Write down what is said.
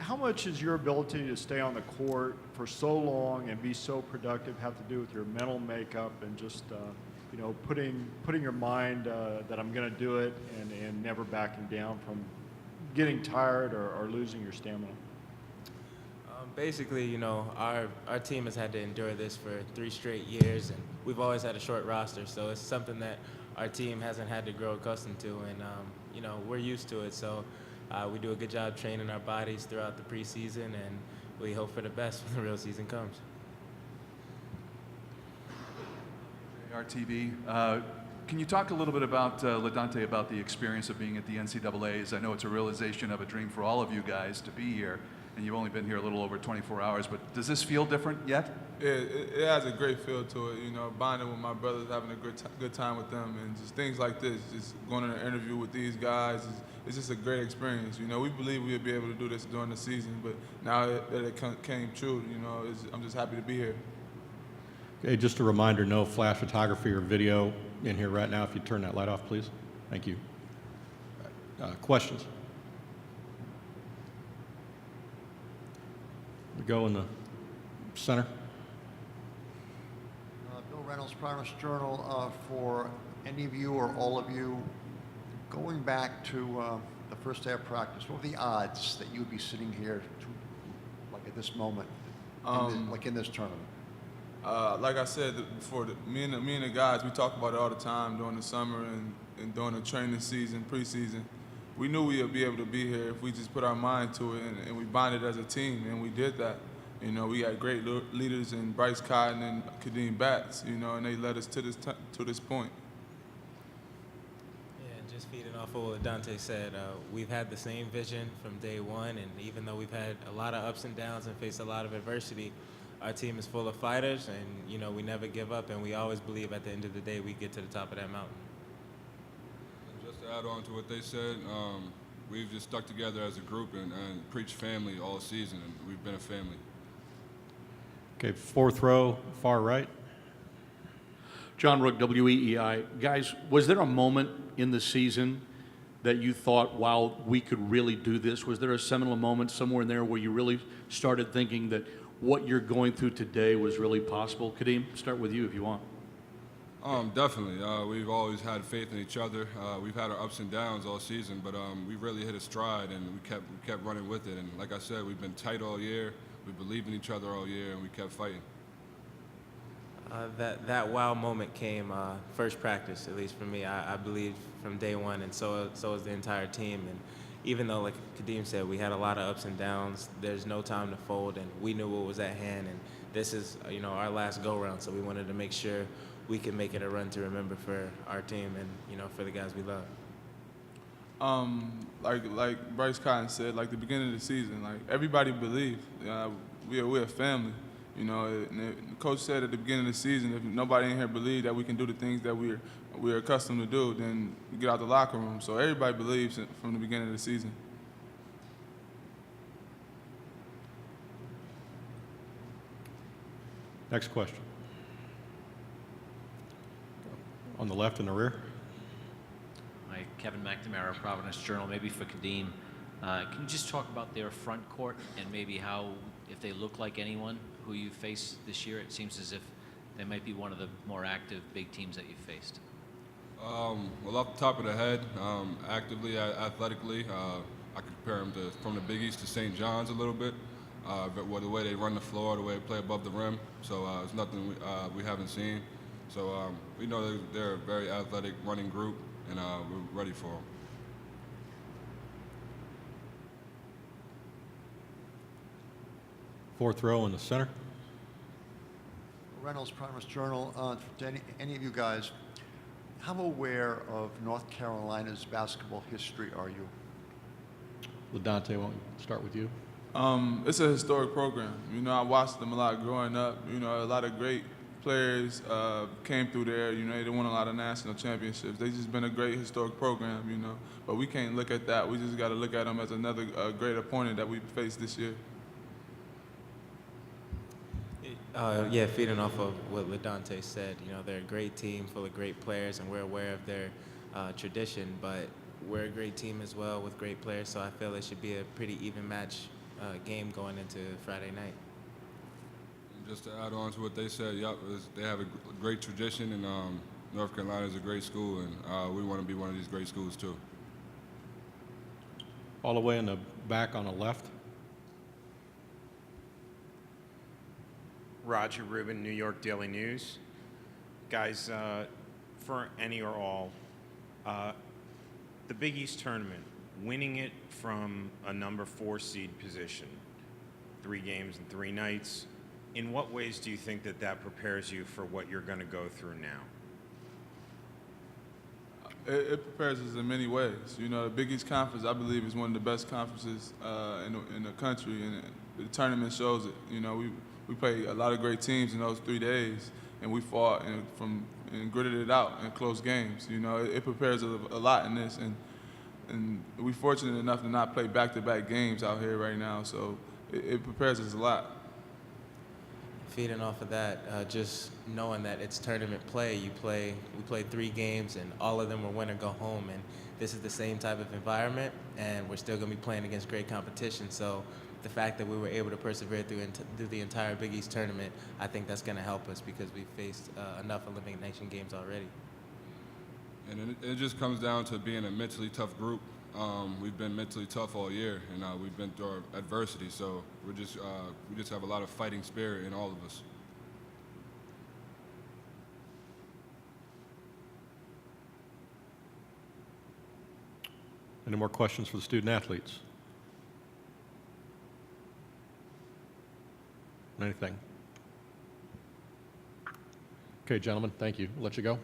how much is your ability to stay on the court for so long and be so productive have to do with your mental makeup and just putting your mind that I'm going to do it and never backing down from getting tired or losing your stamina? Basically, our team has had to endure this for 3 straight years, and we've always had a short roster, so it's something that our team hasn't had to grow accustomed to, and we're used to it. So we do a good job training our bodies throughout the preseason, and we hope for the best when the real season comes. RTV. Can you talk a little bit about, LaDante, about the experience of being at the NCAAs? I know it's a realization of a dream for all of you guys to be here, and you've only been here a little over 24 hours, but does this feel different yet? It has a great feel to it, bonding with my brothers, having a good time with them, and just things like this, just going on an interview with these guys, it's just a great experience. We believe we'll be able to do this during the season, but now that it came true, I'm just happy to be here. Okay, just a reminder, no flash photography or video in here right now. If you turn that light off, please. Thank you. Questions? We go in the center. Bill Reynolds, Providence Journal. For any of you or all of you, going back to the first day of practice, what were the odds that you would be sitting here like at this moment, like in this tournament? Like I said before, me and the guys, we talk about it all the time during the summer and during the training season, preseason. We knew we would be able to be here if we just put our mind to it, and we bonded as a team, and we did that. We had great leaders in Bryce Cotton and Kadeem Batts, and they led us to this point. Yeah, and just feeding off of what Dante said, we've had the same vision from day one, and even though we've had a lot of ups and downs and faced a lot of adversity, our team is full of fighters, and we never give up, and we always believe at the end of the day we get to the top of that mountain. And just to add on to what they said, we've just stuck together as a group and preached family all season, and we've been a family. Okay, fourth row, far right. John Rook, WEEI. Guys, was there a moment in the season that you thought, wow, we could really do this? Was there a seminal moment somewhere in there where you really started thinking that what you're going through today was really possible? Kadeem, start with you if you want. Definitely. We've always had faith in each other. We've had our ups and downs all season, but we really hit a stride, and we kept running with it. And like I said, we've been tight all year. We believed in ech other all year, and we kept fighting. That wow moment came first practice, at least for me. I believed from day one, and so was the entire team. And even though, like Kadeem said, we had a lot of ups and downs, there's no time to fold, and we knew what was at hand. And this is, our last go-round, so we wanted to make sure we could make it a run to remember for our team and, for the guys we love. Like Bryce Cotton said, like the beginning of the season, like everybody believed. We're a family. And the coach said at the beginning of the season, if nobody in here believed that we can do the things that we're accustomed to do, then we get out the locker room. So everybody believes from the beginning of the season. Next question. On the left in the rear. Hi, Kevin McNamara, Providence Journal. Maybe for Kadeem, can you just talk about their front court and maybe how, if they look like anyone who you faced this year? It seems as if they might be one of the more active big teams that you've faced. Well, off the top of the head, actively, athletically, I compare them from the Big East to St. John's a little bit. But the way they run the floor, the way they play above the rim, so it's nothing we haven't seen. So we know they're a very athletic running group, and we're ready for them. Fourth row in the center. Reynolds, Providence Journal. To any of you guys, how aware of North Carolina's basketball history are you? LaDante, why don't we start with you? It's a historic program. I watched them a lot growing up. A lot of great players came through there. They won a lot of national championships. They've just been a great historic program, But we can't look at that. We just got to look at them as another great opponent that we faced this year. Yeah, feeding off of what LaDante said, they're a great team full of great players, and we're aware of their tradition, but we're a great team as well with great players, so I feel it should be a pretty even match game going into Friday night. And just to add on to what they said, yep, they have a great tradition, and North Carolina is a great school, and we want to be one of these great schools too. All the way in the back on the left. Roger Rubin, New York Daily News. Guys, for any or all, the Big East tournament, winning it from a number 4 seed position, 3 games and 3 nights, in what ways do you think that that prepares you for what you're going to go through now? It prepares us in many ways. You know, the Big East Conference, I believe, is one of the best conferences in the country, and the tournament shows it. You know, we played a lot of great teams in those 3 days, and we fought and gritted it out in close games. You know, it prepares us a lot in this, and we're fortunate enough to not play back-to-back games out here right now, so it prepares us a lot. Feeding off of that, just knowing that it's tournament play, we played 3 games and all of them were win or go home, and this is the same type of environment, and we're still going to be playing against great competition. So the fact that we were able to persevere through the entire Big East tournament, I think that's going to help us because we've faced enough elimination games already. And it just comes down to being a mentally tough group. We've been mentally tough all year, and we've been through our adversity. So we just have a lot of fighting spirit in all of us. Any more questions for the student athletes? Anything? Okay, gentlemen, thank you. I'll let you go.